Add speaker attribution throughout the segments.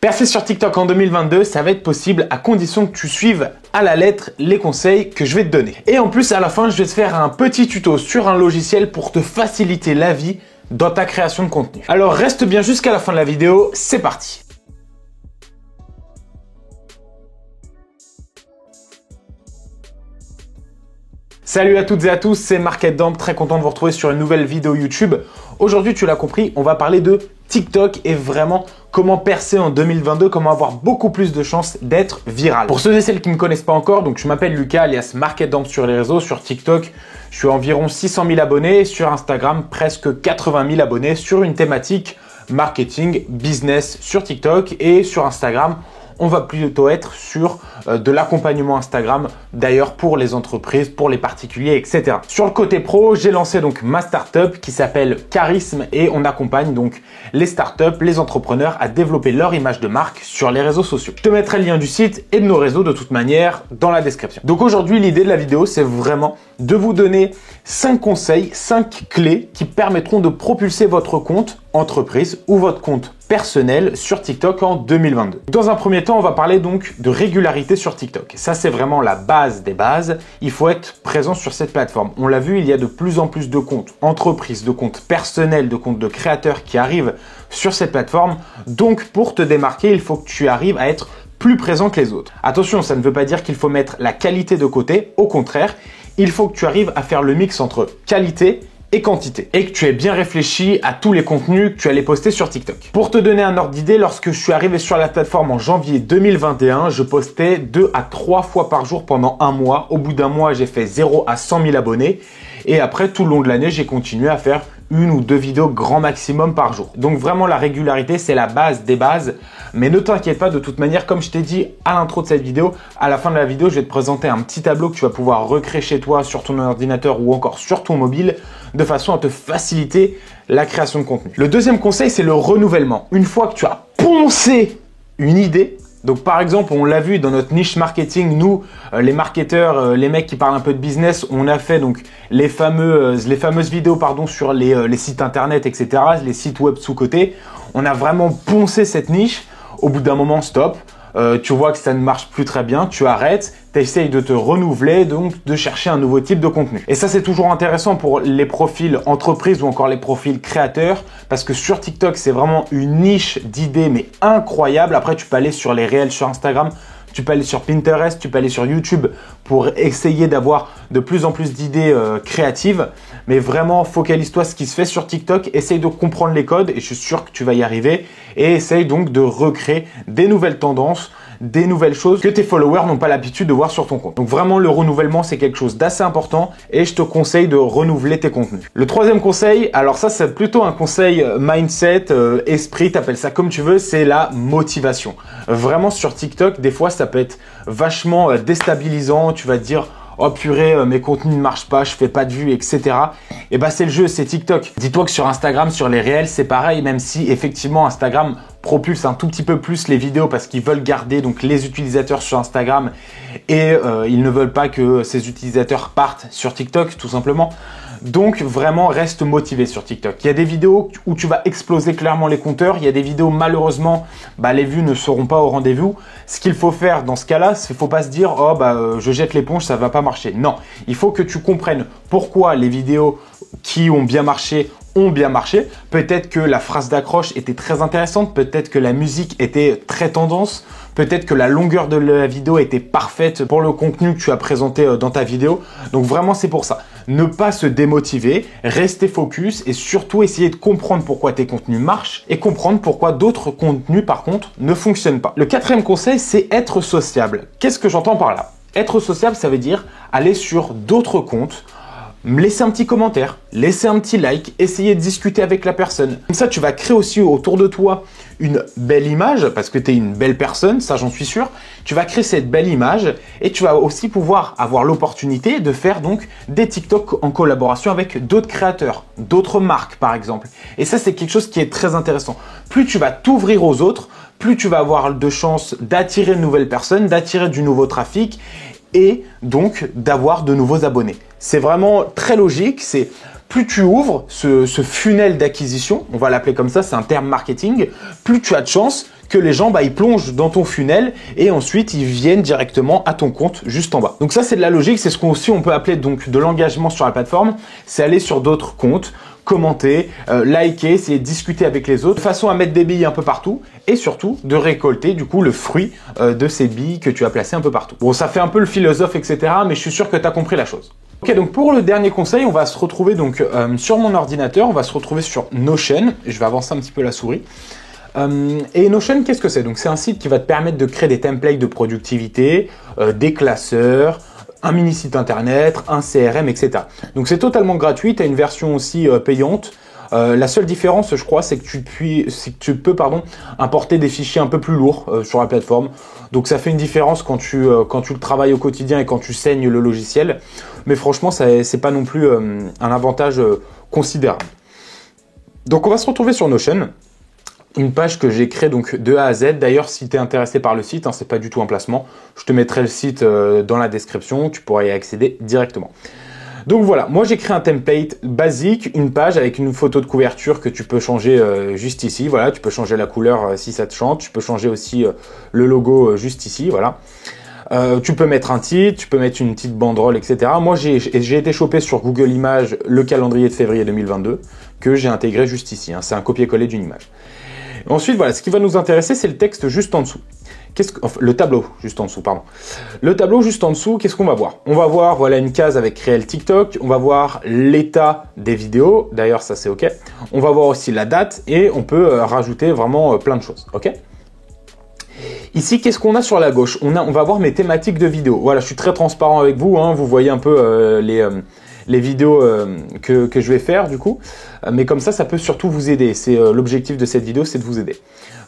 Speaker 1: Percer sur TikTok en 2022, ça va être possible à condition que tu suives à la lettre les conseils que je vais te donner. Et en plus, à la fin, je vais te faire un petit tuto sur un logiciel pour te faciliter la vie dans ta création de contenu. Alors reste bien jusqu'à la fin de la vidéo, c'est parti. Salut à toutes et à tous, c'est Market Damp, très content de vous retrouver sur une nouvelle vidéo YouTube. Aujourd'hui, tu l'as compris, on va parler de TikTok et vraiment comment percer en 2022, comment avoir beaucoup plus de chances d'être viral. Pour ceux et celles qui ne me connaissent pas encore, donc je m'appelle Lucas alias Market Damp sur les réseaux, sur TikTok, je suis à environ 600 000 abonnés, sur Instagram presque 80 000 abonnés sur une thématique marketing, business sur TikTok et sur Instagram. On va plutôt être sur de l'accompagnement Instagram, d'ailleurs pour les entreprises, pour les particuliers, etc. Sur le côté pro, j'ai lancé donc ma startup qui s'appelle Charisme et on accompagne donc les startups, les entrepreneurs à développer leur image de marque sur les réseaux sociaux. Je te mettrai le lien du site et de nos réseaux de toute manière dans la description. Donc aujourd'hui, l'idée de la vidéo, c'est vraiment de vous donner 5 conseils, 5 clés qui permettront de propulser votre compte entreprise ou votre compte personnel sur TikTok en 2022. Dans un premier temps, on va parler donc de régularité sur TikTok. Ça, c'est vraiment la base des bases. Il faut être présent sur cette plateforme. On l'a vu, il y a de plus en plus de comptes entreprises, de comptes personnels, de comptes de créateurs qui arrivent sur cette plateforme. Donc, pour te démarquer, il faut que tu arrives à être plus présent que les autres. Attention, ça ne veut pas dire qu'il faut mettre la qualité de côté. Au contraire, il faut que tu arrives à faire le mix entre qualité et quantité et que tu aies bien réfléchi à tous les contenus que tu allais poster sur TikTok. Pour te donner un ordre d'idée, lorsque je suis arrivé sur la plateforme en janvier 2021, je postais 2 à 3 fois par jour pendant un mois. Au bout d'un mois, j'ai fait 0 à 100 000 abonnés et après tout le long de l'année, j'ai continué à faire 1 ou 2 vidéos grand maximum par jour. Donc vraiment la régularité, c'est la base des bases. Mais ne t'inquiète pas, de toute manière, comme je t'ai dit à l'intro de cette vidéo, à la fin de la vidéo, je vais te présenter un petit tableau que tu vas pouvoir recréer chez toi sur ton ordinateur ou encore sur ton mobile de façon à te faciliter la création de contenu. Le deuxième conseil, c'est le renouvellement. Une fois que tu as poncé une idée, donc par exemple, on l'a vu dans notre niche marketing, nous, les marketeurs, les mecs qui parlent un peu de business, on a fait donc les fameuses vidéos sur les sites internet, etc., les sites web sous-cotés. On a vraiment poncé cette niche. Au bout d'un moment, stop. Tu vois que ça ne marche plus très bien, tu arrêtes, tu essayes de te renouveler, donc de chercher un nouveau type de contenu. Et ça, c'est toujours intéressant pour les profils entreprises ou encore les profils créateurs, parce que sur TikTok, c'est vraiment une niche d'idées, mais incroyable. Après, tu peux aller sur les réels sur Instagram, tu peux aller sur Pinterest, tu peux aller sur YouTube pour essayer d'avoir de plus en plus d'idées créatives. Mais vraiment, focalise-toi sur ce qui se fait sur TikTok. Essaye de comprendre les codes et je suis sûr que tu vas y arriver. Et essaye donc de recréer des nouvelles tendances, des nouvelles choses que tes followers n'ont pas l'habitude de voir sur ton compte. Donc vraiment, le renouvellement, c'est quelque chose d'assez important et je te conseille de renouveler tes contenus. Le troisième conseil, alors ça, c'est plutôt un conseil mindset, esprit, t'appelles ça comme tu veux, c'est la motivation. Vraiment, sur TikTok, des fois, ça peut être vachement déstabilisant. Tu vas te dire, oh purée, mes contenus ne marchent pas, je fais pas de vues, etc. Et bah c'est le jeu, c'est TikTok. Dis-toi que sur Instagram, sur les réels, c'est pareil, même si effectivement Instagram propulse un tout petit peu plus les vidéos parce qu'ils veulent garder donc les utilisateurs sur Instagram et ils ne veulent pas que ces utilisateurs partent sur TikTok tout simplement. Donc vraiment reste motivé sur TikTok. Il y a des vidéos où tu vas exploser clairement les compteurs. Il y a des vidéos malheureusement, les vues ne seront pas au rendez-vous. Ce qu'il faut faire dans ce cas-là, c'est faut pas se dire je jette l'éponge, ça va pas marcher. Non, il faut que tu comprennes pourquoi les vidéos qui ont bien marché ont bien marché. Peut-être que la phrase d'accroche était très intéressante, peut-être que la musique était très tendance, peut-être que la longueur de la vidéo était parfaite pour le contenu que tu as présenté dans ta vidéo. Donc vraiment, c'est pour ça. Ne pas se démotiver, rester focus et surtout essayer de comprendre pourquoi tes contenus marchent et comprendre pourquoi d'autres contenus, par contre, ne fonctionnent pas. Le quatrième conseil, c'est être sociable. Qu'est-ce que j'entends par là? Être sociable, ça veut dire aller sur d'autres comptes, me laisser un petit commentaire, laisser un petit like, essayer de discuter avec la personne. Comme ça, tu vas créer aussi autour de toi une belle image parce que tu es une belle personne, ça j'en suis sûr. Tu vas créer cette belle image et tu vas aussi pouvoir avoir l'opportunité de faire donc des TikTok en collaboration avec d'autres créateurs, d'autres marques par exemple. Et ça, c'est quelque chose qui est très intéressant. Plus tu vas t'ouvrir aux autres, plus tu vas avoir de chances d'attirer de nouvelles personnes, d'attirer du nouveau trafic et donc d'avoir de nouveaux abonnés. C'est vraiment très logique, c'est plus tu ouvres ce funnel d'acquisition, on va l'appeler comme ça, c'est un terme marketing, plus tu as de chances que les gens, ils plongent dans ton funnel et ensuite ils viennent directement à ton compte juste en bas. Donc ça, c'est de la logique, c'est ce qu'on aussi on peut appeler donc de l'engagement sur la plateforme, c'est aller sur d'autres comptes, commenter, liker, essayer de discuter avec les autres, de façon à mettre des billes un peu partout et surtout de récolter du coup le fruit de ces billes que tu as placées un peu partout. Bon, ça fait un peu le philosophe, etc., mais je suis sûr que tu as compris la chose. Ok, donc pour le dernier conseil, on va se retrouver donc sur mon ordinateur, on va se retrouver sur Notion. Je vais avancer un petit peu la souris. Et Notion, qu'est-ce que c'est? Donc c'est un site qui va te permettre de créer des templates de productivité, des classeurs, un mini site internet, un CRM, etc. Donc c'est totalement gratuit, tu as une version aussi payante. La seule différence, je crois, c'est que tu peux importer des fichiers un peu plus lourds sur la plateforme. Donc ça fait une différence quand tu le travailles au quotidien et quand tu saignes le logiciel. Mais franchement, c'est pas non plus un avantage considérable. Donc on va se retrouver sur Notion. Une page que j'ai créée donc de A à Z. D'ailleurs, si tu es intéressé par le site, c'est pas du tout un placement. Je te mettrai le site dans la description. Tu pourras y accéder directement. Donc voilà, moi j'ai créé un template basique, une page avec une photo de couverture que tu peux changer juste ici. Voilà, tu peux changer la couleur si ça te chante. Tu peux changer aussi le logo juste ici. Voilà. Tu peux mettre un titre, tu peux mettre une petite banderole, etc. Moi j'ai été chopé sur Google Images le calendrier de février 2022 que j'ai intégré juste ici. C'est un copier-coller d'une image. Ensuite, voilà, ce qui va nous intéresser, c'est le texte juste en dessous. Le tableau juste en dessous, pardon. Le tableau juste en dessous, qu'est-ce qu'on va voir? On va voir, voilà, une case avec réel TikTok. On va voir l'état des vidéos. D'ailleurs, ça c'est OK. On va voir aussi la date et on peut rajouter vraiment plein de choses. OK? Ici, qu'est-ce qu'on a sur la gauche? On va voir mes thématiques de vidéos. Voilà, je suis très transparent avec vous. Vous voyez un peu les vidéos que je vais faire du coup. Mais comme ça peut surtout vous aider. C'est l'objectif de cette vidéo, c'est de vous aider.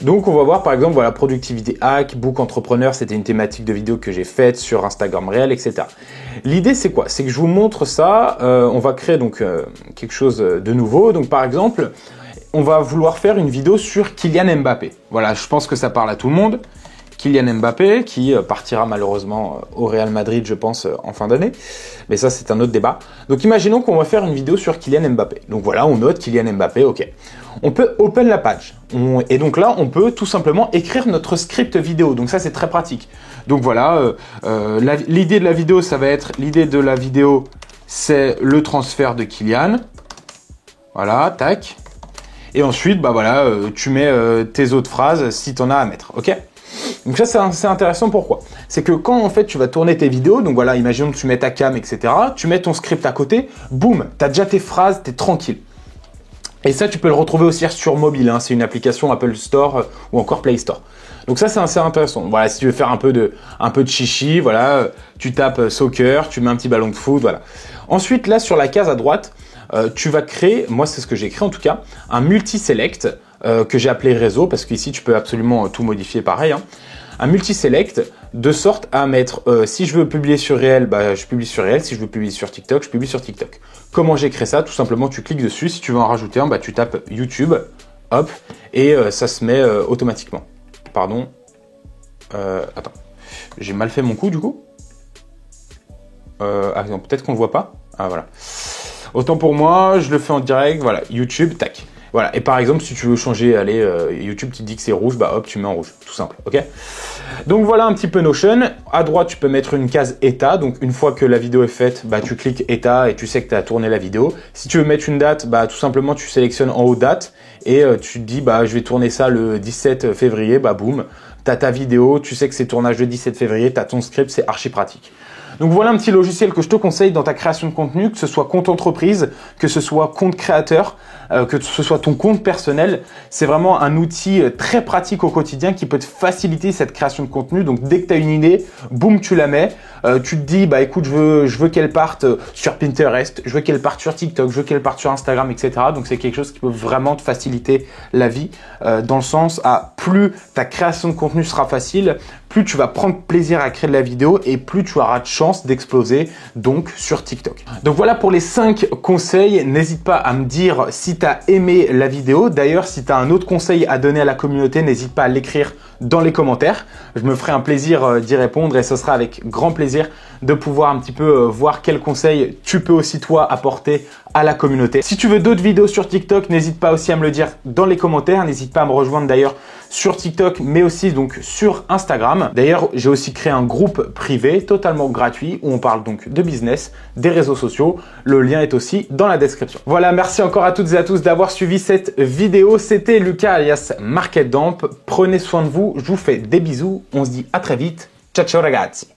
Speaker 1: Donc on va voir par exemple, voilà, productivité hack, book entrepreneur, c'était une thématique de vidéo que j'ai faite sur Instagram réel, etc. L'idée c'est quoi? C'est que je vous montre ça, on va créer donc quelque chose de nouveau. Donc par exemple, on va vouloir faire une vidéo sur Kylian Mbappé. Voilà, je pense que ça parle à tout le monde. Kylian Mbappé qui partira malheureusement au Real Madrid, je pense, en fin d'année. Mais ça, c'est un autre débat. Donc imaginons qu'on va faire une vidéo sur Kylian Mbappé. Donc voilà, on note Kylian Mbappé, OK. On peut open la page. Et donc là, on peut tout simplement écrire notre script vidéo. Donc ça, c'est très pratique. Donc voilà, l'idée de la vidéo, ça va être, l'idée de la vidéo, c'est le transfert de Kylian. Voilà, tac. Et ensuite, voilà, tu mets tes autres phrases si tu en as à mettre, OK? Donc ça, c'est intéressant, pourquoi? C'est que quand en fait tu vas tourner tes vidéos, donc voilà, imaginons que tu mets ta cam, etc., tu mets ton script à côté, boum, tu as déjà tes phrases, tu es tranquille. Et ça, tu peux le retrouver aussi sur mobile, c'est une application Apple Store ou encore Play Store. Donc ça, c'est assez intéressant. Voilà, si tu veux faire un peu de chichi, voilà, tu tapes soccer, tu mets un petit ballon de foot, voilà. Ensuite, là, sur la case à droite, tu vas créer, moi c'est ce que j'ai créé en tout cas, un multi-select que j'ai appelé réseau, parce qu'ici tu peux absolument tout modifier pareil. Un multi-select de sorte à mettre, si je veux publier sur réel, je publie sur réel, si je veux publier sur TikTok, je publie sur TikTok. Comment j'ai créé ça? Tout simplement, tu cliques dessus, si tu veux en rajouter un, tu tapes YouTube, hop, et ça se met automatiquement. Pardon, attends, j'ai mal fait mon coup du coup. Peut-être qu'on le voit pas. Ah voilà. Autant pour moi, je le fais en direct, voilà, YouTube, tac. Voilà, et par exemple, si tu veux changer, allez, YouTube te dit que c'est rouge, hop, tu mets en rouge, tout simple, OK? Donc voilà un petit peu Notion. À droite, tu peux mettre une case état, donc une fois que la vidéo est faite, tu cliques état et tu sais que tu as tourné la vidéo. Si tu veux mettre une date, tout simplement, tu sélectionnes en haut date et tu te dis, je vais tourner ça le 17 février, boum, tu as ta vidéo, tu sais que c'est tournage le 17 février, tu as ton script, c'est archi pratique. Donc voilà un petit logiciel que je te conseille dans ta création de contenu, que ce soit compte entreprise, que ce soit compte créateur, que ce soit ton compte personnel. C'est vraiment un outil très pratique au quotidien qui peut te faciliter cette création de contenu. Donc dès que tu as une idée, boum, tu la mets. Tu te dis, écoute, je veux qu'elle parte sur Pinterest, je veux qu'elle parte sur TikTok, je veux qu'elle parte sur Instagram, etc. Donc c'est quelque chose qui peut vraiment te faciliter la vie dans le sens à plus ta création de contenu sera facile, plus tu vas prendre plaisir à créer de la vidéo et plus tu auras de chance d'exploser donc sur TikTok. Donc voilà pour les 5 conseils. N'hésite pas à me dire si tu as aimé la vidéo. D'ailleurs, si tu as un autre conseil à donner à la communauté, n'hésite pas à l'écrire dans les commentaires. Je me ferai un plaisir d'y répondre et ce sera avec grand plaisir de pouvoir un petit peu voir quels conseils tu peux aussi toi apporter à la communauté. Si tu veux d'autres vidéos sur TikTok, n'hésite pas aussi à me le dire dans les commentaires. N'hésite pas à me rejoindre d'ailleurs sur TikTok, mais aussi donc sur Instagram. D'ailleurs, j'ai aussi créé un groupe privé totalement gratuit où on parle donc de business, des réseaux sociaux. Le lien est aussi dans la description. Voilà, merci encore à toutes et à tous d'avoir suivi cette vidéo. C'était Lucas alias Market Dump. Prenez soin de vous. Je vous fais des bisous. On se dit à très vite. Ciao ciao ragazzi.